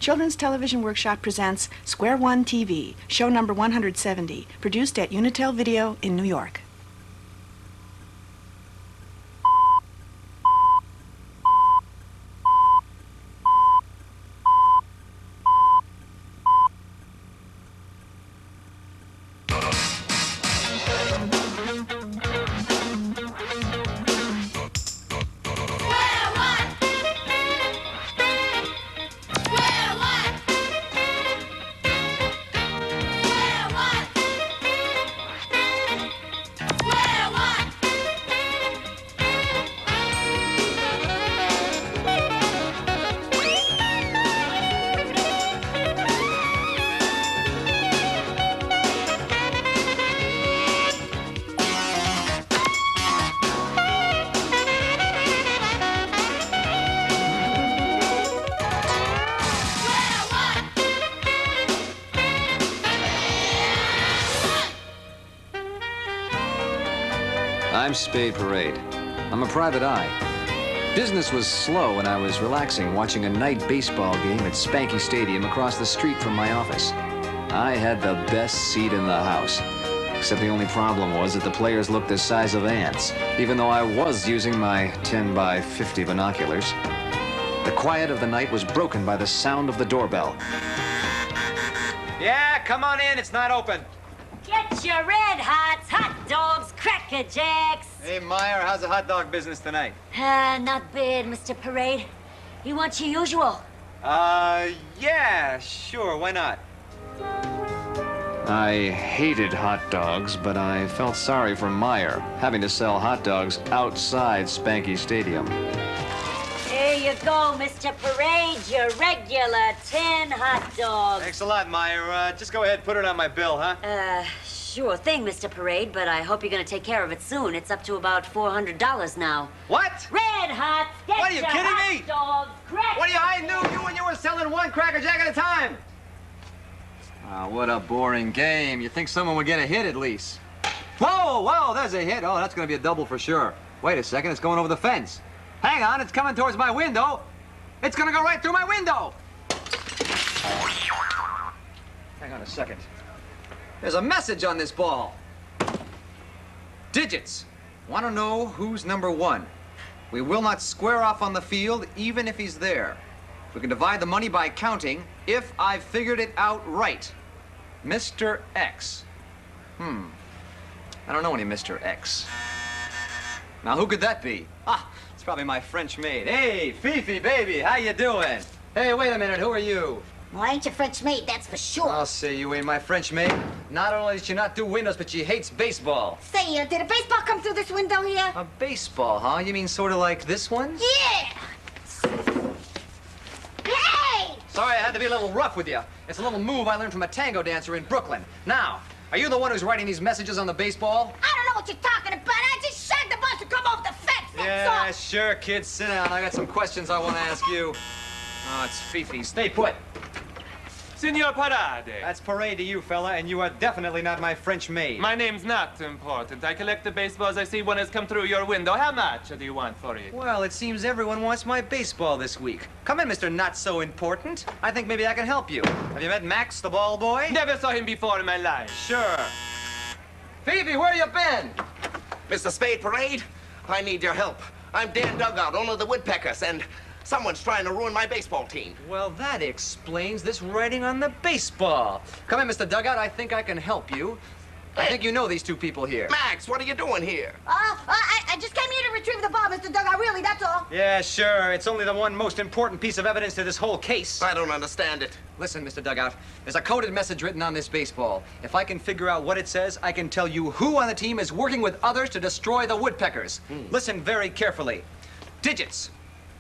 Children's Television Workshop presents Square One TV, show number 170, produced at Unitel Video in New York. I'm Spade Parade. I'm a private eye. Business was slow and I was relaxing watching a night baseball game at Spanky Stadium across the street from my office. I had the best seat in the house. Except the only problem was that the players looked the size of ants, even though I was using my 10 by 50 binoculars. The quiet of the night was broken by the sound of the doorbell. Yeah, come on in. It's not open. Get your red hots, hot dogs, Cracker Jacks. Hey, Meyer, how's the hot dog business tonight? Not bad, Mr. Parade. You want your usual? Yeah, sure, why not? I hated hot dogs, but I felt sorry for Meyer, having to sell hot dogs outside Spanky Stadium. Here you go, Mr. Parade, your regular 10 hot dogs. Thanks a lot, Meyer. Just go ahead, put it on my bill, huh? Sure thing, Mr. Parade, but I hope you're gonna take care of it soon. It's up to about $400 now. What? Red hots, get What, are you your kidding hot me? dogs, Cracker. What do you, I knew you when you were selling one Cracker Jack at a time. Ah, what a boring game. You'd think someone would get a hit at least. Whoa, whoa, there's a hit. Oh, that's gonna be a double for sure. Wait a second, it's going over the fence. Hang on, it's coming towards my window. It's gonna go right through my window. Hang on a second. There's a message on this ball. Digits. Want to know who's number one. We will not square off on the field, even if he's there. We can divide the money by counting, if I've figured it out right. Mr. X. I don't know any Mr. X. Now, who could that be? Ah, it's probably my French maid. Hey, Fifi, baby, how you doing? Hey, wait a minute, who are you? Well, I ain't your French maid, that's for sure. I'll say you ain't my French maid. Not only does she not do windows, but she hates baseball. Say, did a baseball come through this window here? A baseball, huh? You mean sort of like this one? Yeah! Hey! Sorry, I had to be a little rough with you. It's a little move I learned from a tango dancer in Brooklyn. Now, are you the one who's writing these messages on the baseball? I don't know what you're talking about. I just shagged the bus to come over the fence, that's all. Sure, kid. Sit down. I got some questions I want to ask you. Oh, it's Fifi. Stay put. Signor Parade. That's Parade to you, fella, and you are definitely not my French maid. My name's not important. I collect the baseballs I see one has come through your window. How much do you want for it? Well, it seems everyone wants my baseball this week. Come in, Mr. Not So Important. I think maybe I can help you. Have you met Max, the ball boy? Never saw him before in my life. Sure. Fifi, where you been? Mr. Spade Parade, I need your help. I'm Dan Dugout, owner of the Woodpeckers, and someone's trying to ruin my baseball team. Well, that explains this writing on the baseball. Come in, Mr. Dugout. I think I can help you. I think you know these two people here. Max, what are you doing here? I just came here to retrieve the ball, Mr. Dugout, really, that's all. Yeah, sure. It's only the one most important piece of evidence to this whole case. I don't understand it. Listen, Mr. Dugout, there's a coded message written on this baseball. If I can figure out what it says, I can tell you who on the team is working with others to destroy the Woodpeckers. Listen very carefully. Digits.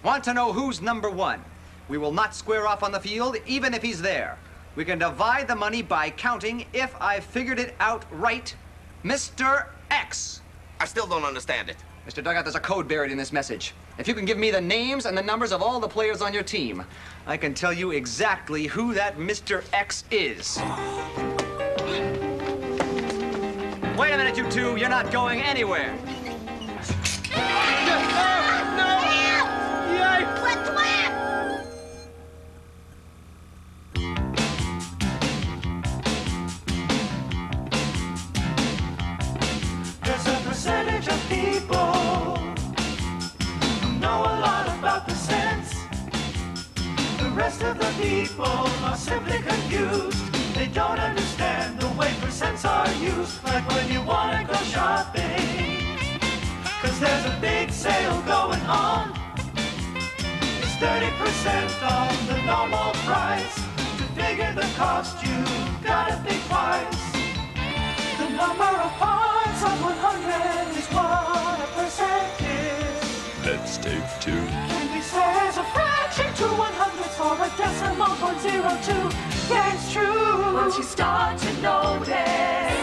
Want to know who's number one. We will not square off on the field, even if he's there. We can divide the money by counting, if I've figured it out right. Mr. X. I still don't understand it. Mr. Dugout, there's a code buried in this message. If you can give me the names and the numbers of all the players on your team, I can tell you exactly who that Mr. X is. Wait a minute, you two. You're not going anywhere. What? people are simply confused. They don't understand the way percents are used. Like when you want to go shopping, 'cause there's a big sale going on. It's 30% on the normal price. To figure the cost, you gotta think twice. The number of parts of 100 is what a percent is. Let's take 2. Can be said as a fraction to 100ths or a decimal point 02. Yeah, it's true. Once you start to notice,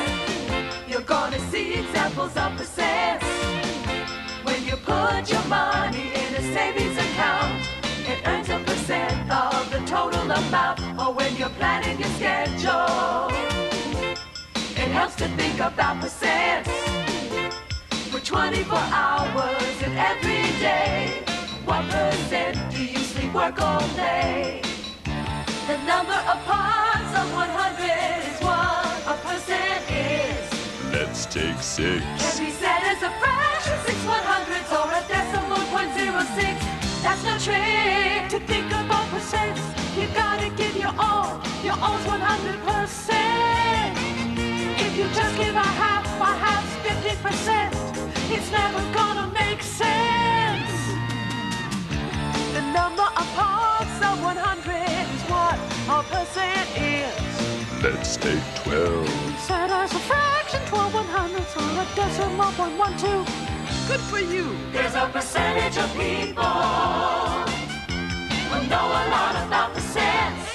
you're gonna see examples of percents. When you put your money in a savings account, it earns a percent of the total amount. Or when you're planning your schedule, it helps to think about percents. For 24 hours and every day, what percent do you sleep, work all day? The number of parts of 100 is what a percent is. Let's take 6. Can be said as a fraction, 6/100ths or a decimal point 06. That's no trick. To think about percents, you gotta give your all. Your all's 100%. If you just give a half, perhaps 50%, it's never gonna make sense. The number of parts of 100 is what a percent is. Let's take 12. Set as a fraction, 12/100ths or a decimal point 12. Good for you. There's a percentage of people who know a lot about percents.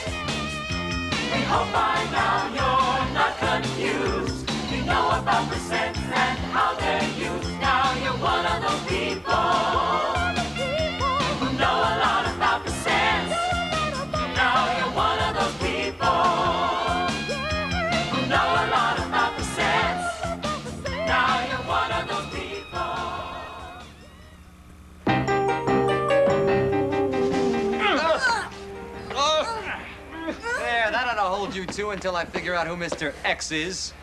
We hope by now you're not confused. You know about percents and how they're used. Now you're one of those people who know a lot about percents. Now you're one of those people who know a lot about percents. Now you're one of those people. There, that ought to hold you two until I figure out who Mr. X is.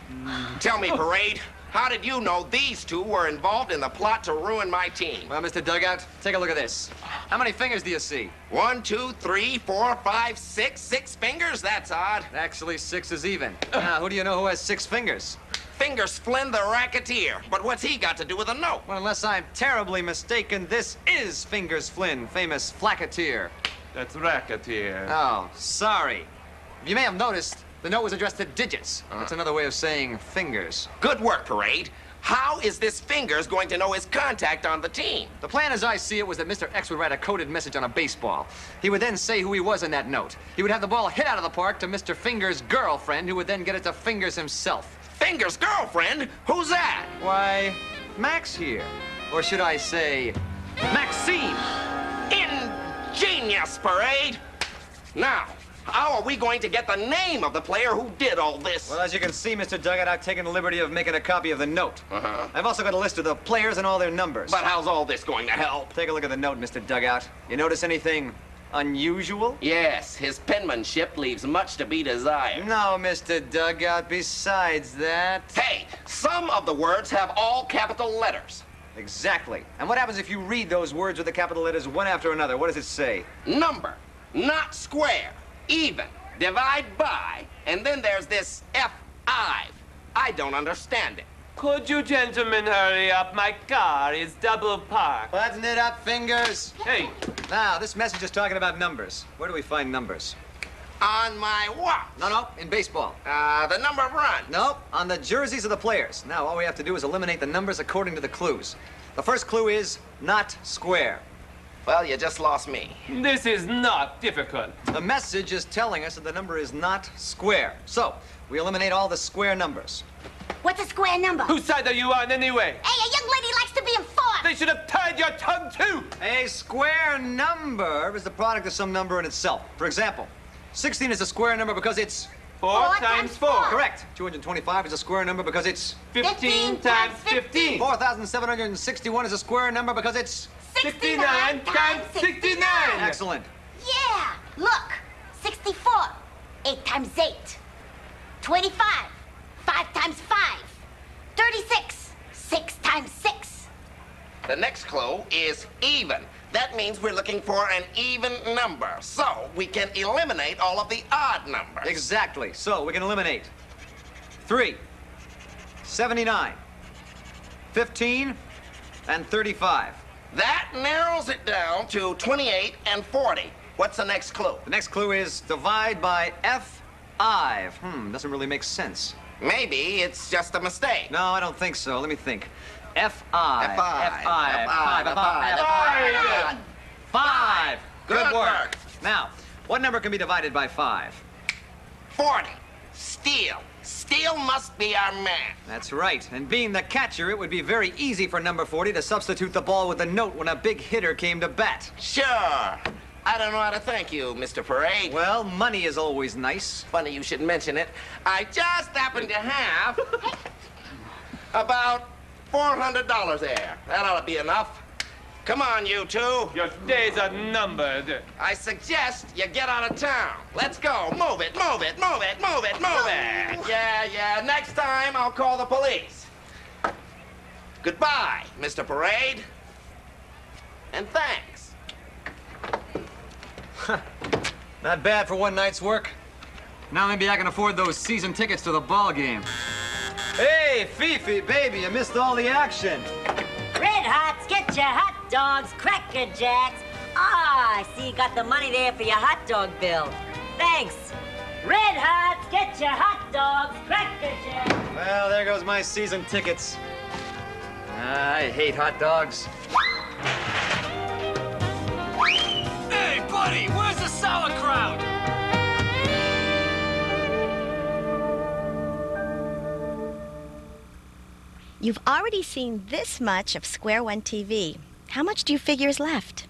Tell me, Parade, how did you know these two were involved in the plot to ruin my team? Well, Mr. Dugout, take a look at this. How many fingers do you see? 1, 2, 3, 4, 5, 6. 6 fingers? That's odd. Actually, 6 is even. Now, who do you know who has 6 fingers? Fingers Flynn the racketeer. But what's he got to do with a note? Well, unless I'm terribly mistaken, this is Fingers Flynn, famous flacketeer. That's racketeer. Oh, sorry. You may have noticed the note was addressed to digits. That's another way of saying fingers. Good work, Parade. How is this Fingers going to know his contact on the team? The plan as I see it was that Mr. X would write a coded message on a baseball. He would then say who he was in that note. He would have the ball hit out of the park to Mr. Fingers' girlfriend, who would then get it to Fingers himself. Fingers' girlfriend? Who's that? Why, Max here. Or should I say, Maxine. Ingenious, Parade. Now, how are we going to get the name of the player who did all this? Well, as you can see, Mr. Dugout, I've taken the liberty of making a copy of the note. I've also got a list of the players and all their numbers. But how's all this going to help? Take a look at the note, Mr. Dugout. You notice anything unusual? Yes, his penmanship leaves much to be desired. No, Mr. Dugout, besides that... Hey, some of the words have all capital letters. Exactly. And what happens if you read those words with the capital letters one after another? What does it say? Number, not square, even, divide by, and then there's this F-I. I don't understand it. Could you gentlemen hurry up? My car is double parked. Button it up, Fingers. Hey. Now, this message is talking about numbers. Where do we find numbers? On my watch. No, in baseball. The number of runs. Nope, on the jerseys of the players. Now, all we have to do is eliminate the numbers according to the clues. The first clue is not square. Well, you just lost me. This is not difficult. The message is telling us that the number is not square. So, we eliminate all the square numbers. What's a square number? Whose side are you on anyway? Hey, a young lady likes to be informed. They should have tied your tongue too. A square number is the product of some number in itself. For example, 16 is a square number because it's... 4 times 4. Correct. 225 is a square number because it's... 15 times 15. 4,761 is a square number because it's... 69 times 69. Excellent. Yeah, look. 64. 8 times 8. 25. 5 times 5. 36. 6 times 6. The next clue is even. That means we're looking for an even number, so we can eliminate all of the odd numbers. Exactly. So we can eliminate 3, 79, 15, and 35. That narrows it down to 28 and 40. What's the next clue? The next clue is divide by F5. Doesn't really make sense. Maybe it's just a mistake. No, I don't think so. Let me think. F5. F5. 5. Good Good work. work. Now, what number can be divided by 5? 40. Steele. Steele must be our man. That's right. And being the catcher, it would be very easy for number 40 to substitute the ball with the note when a big hitter came to bat. Sure. I don't know how to thank you, Mr. Parade. Well, money is always nice. Funny you should mention it. I just happen to have about $400 there. That ought to be enough. Come on, you two. Your days are numbered. I suggest you get out of town. Let's go. Move it, move it, move it, move it, move it. Yeah. Next time, I'll call the police. Goodbye, Mr. Parade. And thanks. Not bad for one night's work. Now maybe I can afford those season tickets to the ball game. Hey, Fifi, baby, you missed all the action. Red Hots, get your hot dogs, Cracker Jacks. Ah, I see you got the money there for your hot dog bill. Thanks. Red Hots, get your hot dogs, Cracker Jacks. Well, there goes my season tickets. I hate hot dogs. Hey, buddy, where's the sauerkraut? You've already seen this much of Square One TV. How much do you figure is left?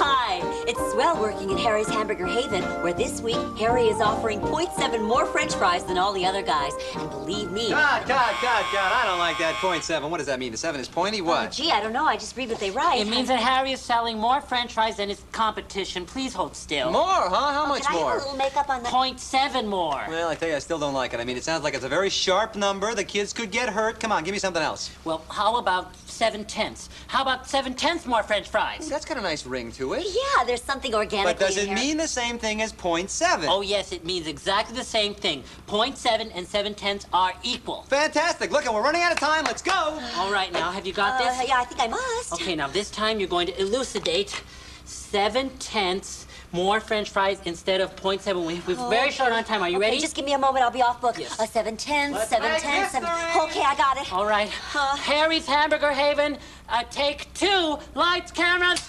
Hi, it's swell working at Harry's Hamburger Haven, where this week Harry is offering 0.7 more French fries than all the other guys. And believe me... God, I don't like that 0.7. What does that mean? The 7 is pointy? What? Oh, gee, I don't know. I just read what they write. It means that Harry is selling more French fries than his competition. Please hold still. More, huh? How much Can I more? have a little makeup on the... 0.7 more. Well, I tell you, I still don't like it. I mean, it sounds like it's a very sharp number. The kids could get hurt. Come on, give me something else. Well, how about 7/10? How about 7/10 more French fries? That's got a nice ring to it. Yeah, there's something organically But does it in here. mean the same thing as 0.7? Oh, yes, it means exactly the same thing. 0.7 and 7/10 are equal. Fantastic. Look, and we're running out of time. Let's go. All right, now, have you got this? Yeah, I think I must. Okay, now this time you're going to elucidate 7/10 more French fries instead of 0.7. We're very short on time. Are you ready? Just give me a moment. I'll be off book. Yes. 7/10, Let's 7/10, make 7. history. Okay, I got it. All right. Harry's Hamburger Haven, take 2. Lights, cameras.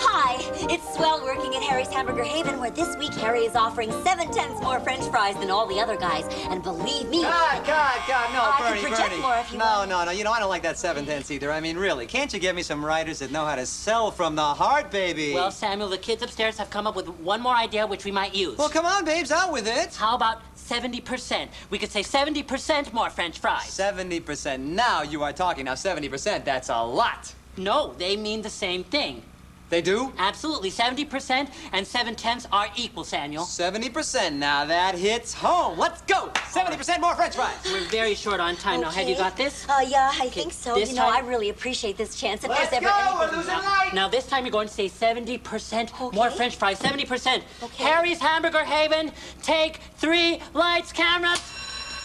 Hi, it's swell working at Harry's Hamburger Haven, where this week Harry is offering 7/10 more French fries than all the other guys. And believe me... God, no, I Bernie, can project Bernie. more if you no, want. No, you know, I don't like that 7/10 either. I mean, really, can't you get me some writers that know how to sell from the heart, baby? Well, Samuel, the kids upstairs have come up with one more idea which we might use. Well, come on, babes, out with it. How about 70%? We could say 70% more French fries. 70%. Now you are talking. Now, 70%, that's a lot. No, they mean the same thing. They do? Absolutely. 70% and 7/10 are equal, Samuel. 70%. Now that hits home. Let's go. 70% more French fries. We're very short on time now. Have you got this? Yeah, I think so. This You know, I time- really appreciate this chance. If Let's there's ever go. anything... We're losing light. Now this time you're going to say 70% more French fries. 70%. Okay. Harry's Hamburger Haven, take 3. Lights, cameras.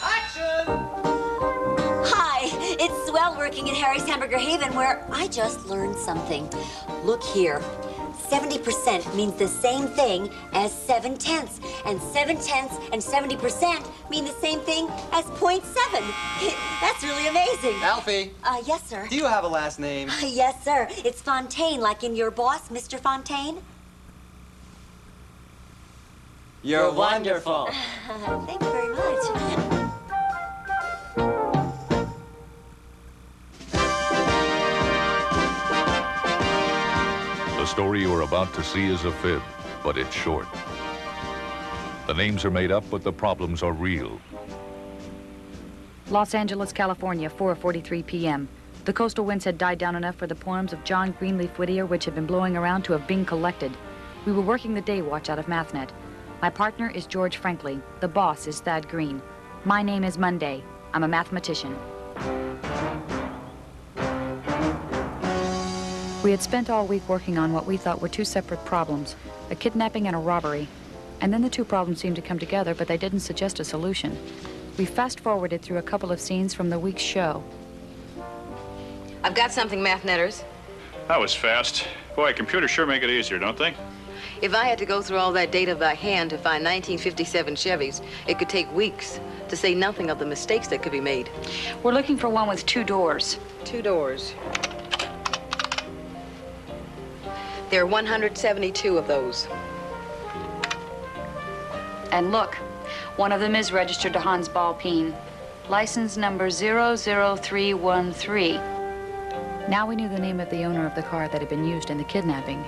Action. Hi, it's swell working at Harry's Hamburger Haven, where I just learned something. Look here. 70% means the same thing as 7/10, and 7/10 and 70% mean the same thing as 0.7. That's really amazing. Alfie. Yes, sir. Do you have a last name? Yes, sir. It's Fontaine, like in your boss, Mr. Fontaine. You're wonderful. Thank you very much. The story you are about to see is a fib, but it's short. The names are made up, but the problems are real. Los Angeles, California, 4:43 p.m. The coastal winds had died down enough for the poems of John Greenleaf Whittier, which had been blowing around, to have been collected. We were working the day watch out of Mathnet. My partner is George Franklin. The boss is Thad Green. My name is Monday. I'm a mathematician. We had spent all week working on what we thought were two separate problems, a kidnapping and a robbery. And then the two problems seemed to come together, but they didn't suggest a solution. We fast-forwarded through a couple of scenes from the week's show. I've got something, Mathnetters. That was fast. Boy, computers sure make it easier, don't they? If I had to go through all that data by hand to find 1957 Chevys, it could take weeks, to say nothing of the mistakes that could be made. We're looking for one with 2 doors. 2 doors. There are 172 of those. And look, one of them is registered to Hans Balpine. License number 00313. Now we knew the name of the owner of the car that had been used in the kidnapping.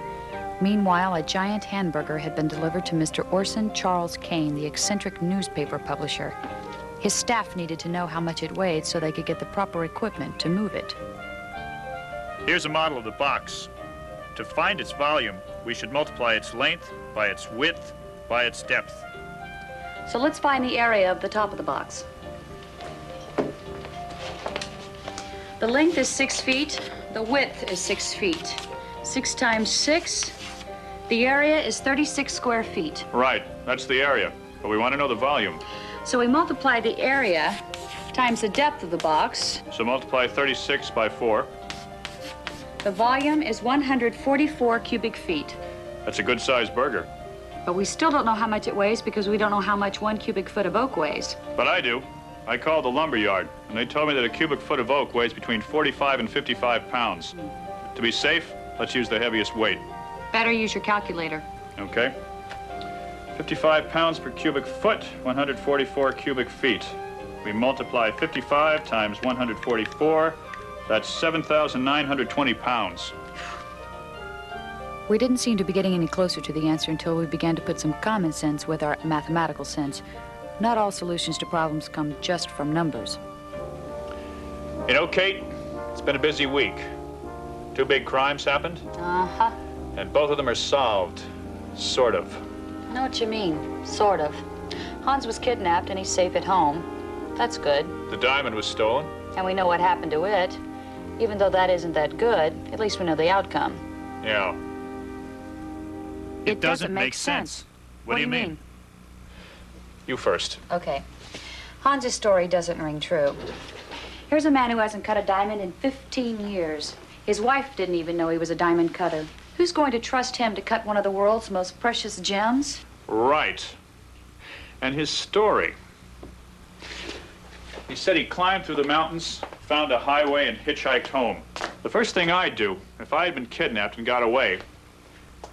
Meanwhile, a giant hamburger had been delivered to Mr. Orson Charles Kane, the eccentric newspaper publisher. His staff needed to know how much it weighed so they could get the proper equipment to move it. Here's a model of the box. To find its volume, we should multiply its length by its width by its depth. So let's find the area of the top of the box. The length is 6 feet. The width is 6 feet. 6 times 6. The area is 36 square feet. Right, that's the area. But we want to know the volume. So we multiply the area times the depth of the box. So multiply 36 by 4. The volume is 144 cubic feet. That's a good-sized burger. But we still don't know how much it weighs because we don't know how much 1 cubic foot of oak weighs. But I do. I called the lumber yard, and they told me that a cubic foot of oak weighs between 45 and 55 pounds. To be safe, let's use the heaviest weight. Better use your calculator. Okay. 55 pounds per cubic foot, 144 cubic feet. We multiply 55 times 144. That's 7,920 pounds. We didn't seem to be getting any closer to the answer until we began to put some common sense with our mathematical sense. Not all solutions to problems come just from numbers. You know, Kate, it's been a busy week. 2 big crimes happened. Uh-huh. And both of them are solved. Sort of. I know what you mean. Sort of. Hans was kidnapped and he's safe at home. That's good. The diamond was stolen. And we know what happened to it. Even though that isn't that good, at least we know the outcome. Yeah. It doesn't make sense. What do you mean? You first. Okay. Hans's story doesn't ring true. Here's a man who hasn't cut a diamond in 15 years. His wife didn't even know he was a diamond cutter. Who's going to trust him to cut one of the world's most precious gems? Right. And his story. He said he climbed through the mountains, found a highway, and hitchhiked home. The first thing I'd do, if I had been kidnapped and got away,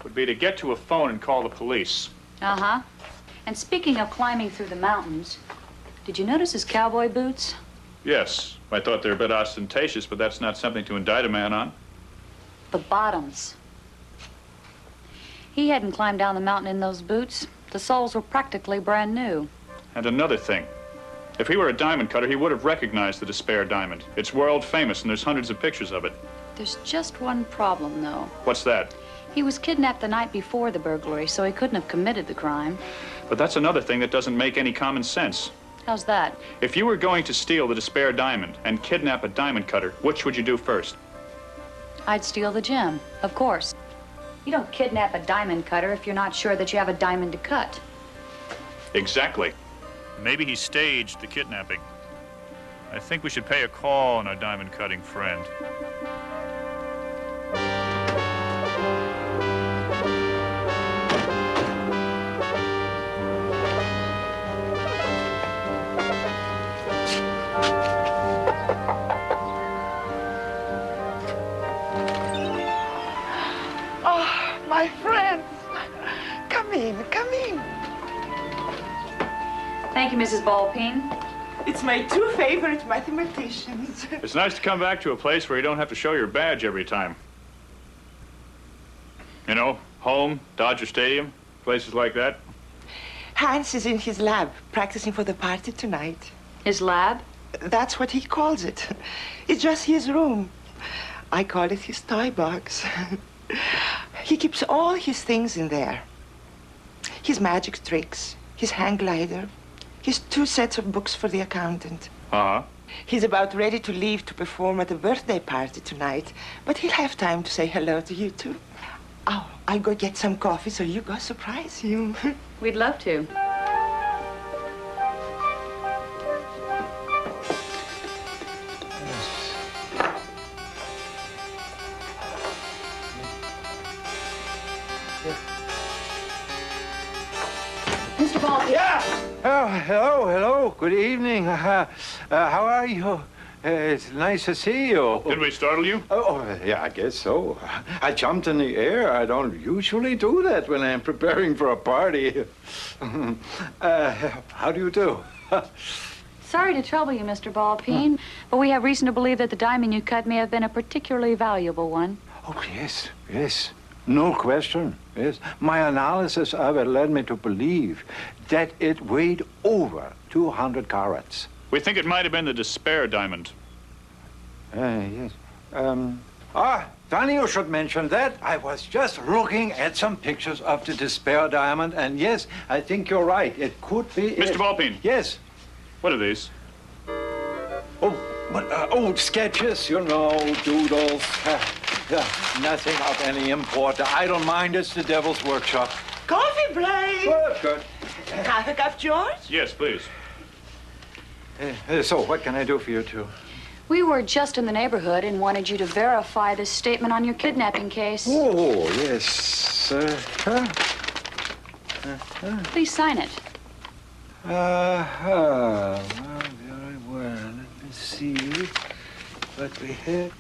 would be to get to a phone and call the police. Uh-huh. And speaking of climbing through the mountains, did you notice his cowboy boots? Yes. I thought they were a bit ostentatious, but that's not something to indict a man on. The bottoms. He hadn't climbed down the mountain in those boots. The soles were practically brand new. And another thing. If he were a diamond cutter, he would have recognized the Despair diamond. It's world famous, and there's hundreds of pictures of it. There's just one problem, though. What's that? He was kidnapped the night before the burglary, so he couldn't have committed the crime. But that's another thing that doesn't make any common sense. How's that? If you were going to steal the Despair diamond and kidnap a diamond cutter, which would you do first? I'd steal the gem, of course. You don't kidnap a diamond cutter if you're not sure that you have a diamond to cut. Exactly. Maybe he staged the kidnapping. I think we should pay a call on our diamond cutting friend. Oh, my friends. Come in, come in. Thank you, Mrs. Balpine. It's my 2 favorite mathematicians. It's nice to come back to a place where you don't have to show your badge every time. You know, home, Dodger Stadium, places like that. Hans is in his lab, practicing for the party tonight. His lab? That's what he calls it. It's just his room. I call it his toy box. He keeps all his things in there. His magic tricks, his hang glider, his 2 sets of books for the accountant. Uh-huh. He's about ready to leave to perform at a birthday party tonight, but he'll have time to say hello to you, too. Oh, I'll go get some coffee so you go surprise him. We'd love to. Mr. Ball. Yeah! Oh, hello. Good evening. How are you? It's nice to see you. Did we startle you? Oh, yeah, I guess so. I jumped in the air. I don't usually do that when I'm preparing for a party. How do you do? Sorry to trouble you, Mr. Ballpeen, but we have reason to believe that the diamond you cut may have been a particularly valuable one. Oh, yes. No question. Yes. My analysis of it led me to believe that it weighed over 200 carats. We think it might have been the Despair diamond. Yes. Funny you should mention that. I was just looking at some pictures of the Despair diamond, and yes, I think you're right. It could be... Mr. Ballpeen. Yes. What are these? Old sketches, you know, doodles. Nothing of any import. I don't mind. It's the devil's workshop. Coffee break! Good. Half a cup, George? Yes, please. So, what can I do for you two? We were just in the neighborhood and wanted you to verify this statement on your kidnapping case. Oh, yes. Please sign it. Well, very well. Let me see what we have.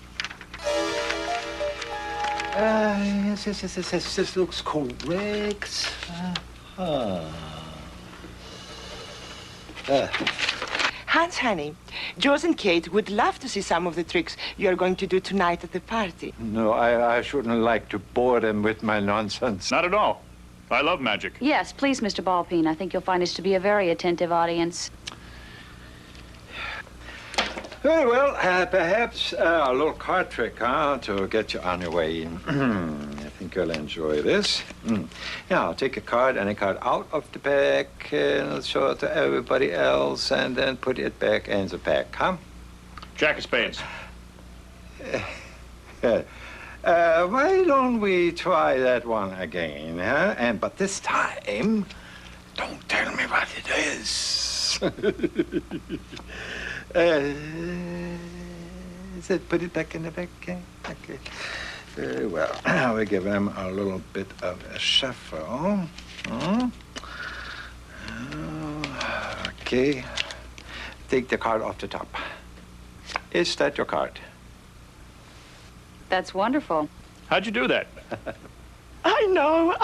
Yes, this looks correct. Hans, honey, George and Kate would love to see some of the tricks you're going to do tonight at the party. No, I shouldn't like to bore them with my nonsense. Not at all. I love magic. Yes, please, Mr. Ballpeen. I think you'll find us to be a very attentive audience. Very well, perhaps a little card trick, to get you on your way. I think you'll enjoy this. Yeah, I'll take a card, any card out of the pack, and I'll show it to everybody else, and then put it back in the pack, huh? Jack of spades. Why don't we try that one again, huh? But this time, don't tell me what it is. Put it back in the back, okay. Very well. We give him a little bit of a shuffle. Okay. Take the card off the top. Is that your card? That's wonderful. How'd you do that? I know.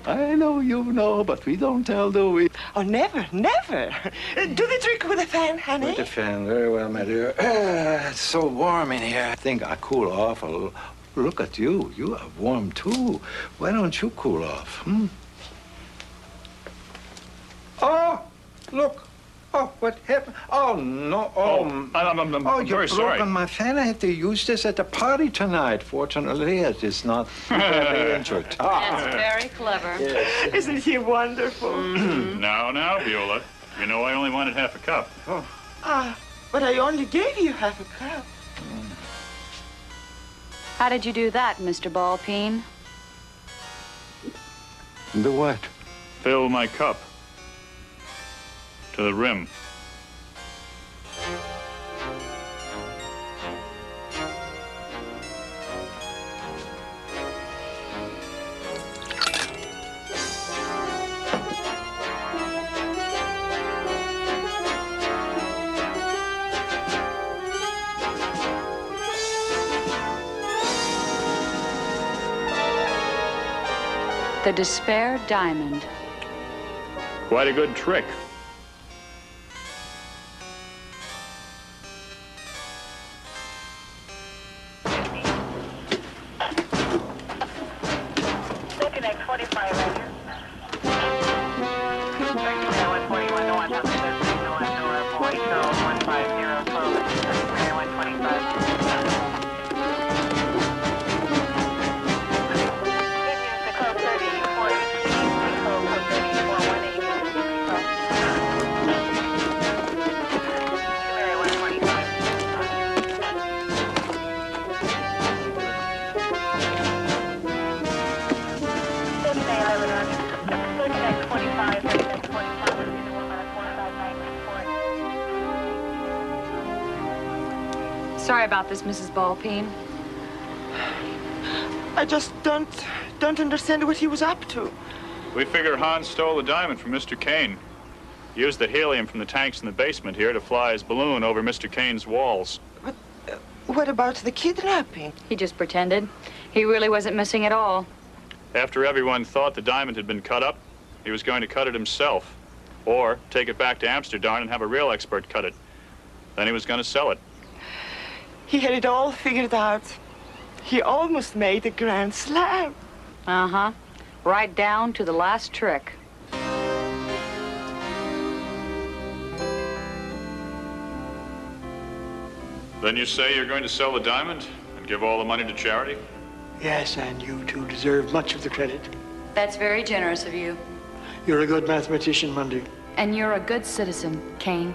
I know you know, but we don't tell, do we? Oh, never. Do the trick with a fan, honey. With the fan, very well, my dear. It's so warm in here. I think I'll cool off a little. Look at you. You are warm, too. Why don't you cool off, Oh, look. Oh, what happened? Oh, no. I'm you're very sorry. broken my fan. I have to use this at the party tonight. Fortunately, it is not badly injured. That's very clever. Yes. Isn't he wonderful? Now, Viola. You know I only wanted half a cup. But I only gave you half a cup. How did you do that, Mr. Ballpeen? The what? Fill my cup. To the rim. The Despair Diamond. Quite a good trick. Sorry about this, Mrs. Ballpeen. I just don't understand what he was up to. We figure Hans stole the diamond from Mr. Kane. He used the helium from the tanks in the basement here to fly his balloon over Mr. Kane's walls. But what about the kidnapping? He just pretended. He really wasn't missing at all. After everyone thought the diamond had been cut up, he was going to cut it himself. Or take it back to Amsterdam and have a real expert cut it. Then he was going to sell it. He had it all figured out. He almost made a grand slam. Uh-huh. Right down to the last trick. Then you say you're going to sell the diamond and give all the money to charity? Yes, and you two deserve much of the credit. That's very generous of you. You're a good mathematician, Mundy. And you're a good citizen, Kane.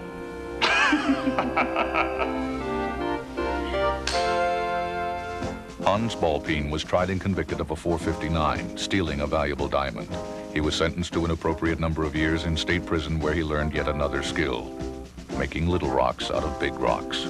Hans Ballpeen was tried and convicted of a 459, stealing a valuable diamond. He was sentenced to an appropriate number of years in state prison where he learned yet another skill, making little rocks out of big rocks.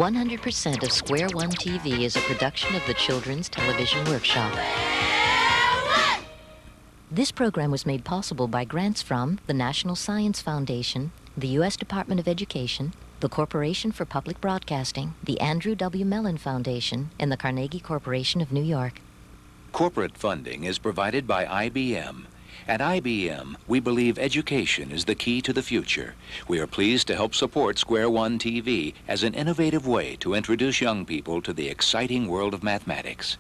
100% of Square One TV is a production of the Children's Television Workshop. This program was made possible by grants from the National Science Foundation, the U.S. Department of Education, the Corporation for Public Broadcasting, the Andrew W. Mellon Foundation, and the Carnegie Corporation of New York. Corporate funding is provided by IBM. At IBM, we believe education is the key to the future. We are pleased to help support Square One TV as an innovative way to introduce young people to the exciting world of mathematics.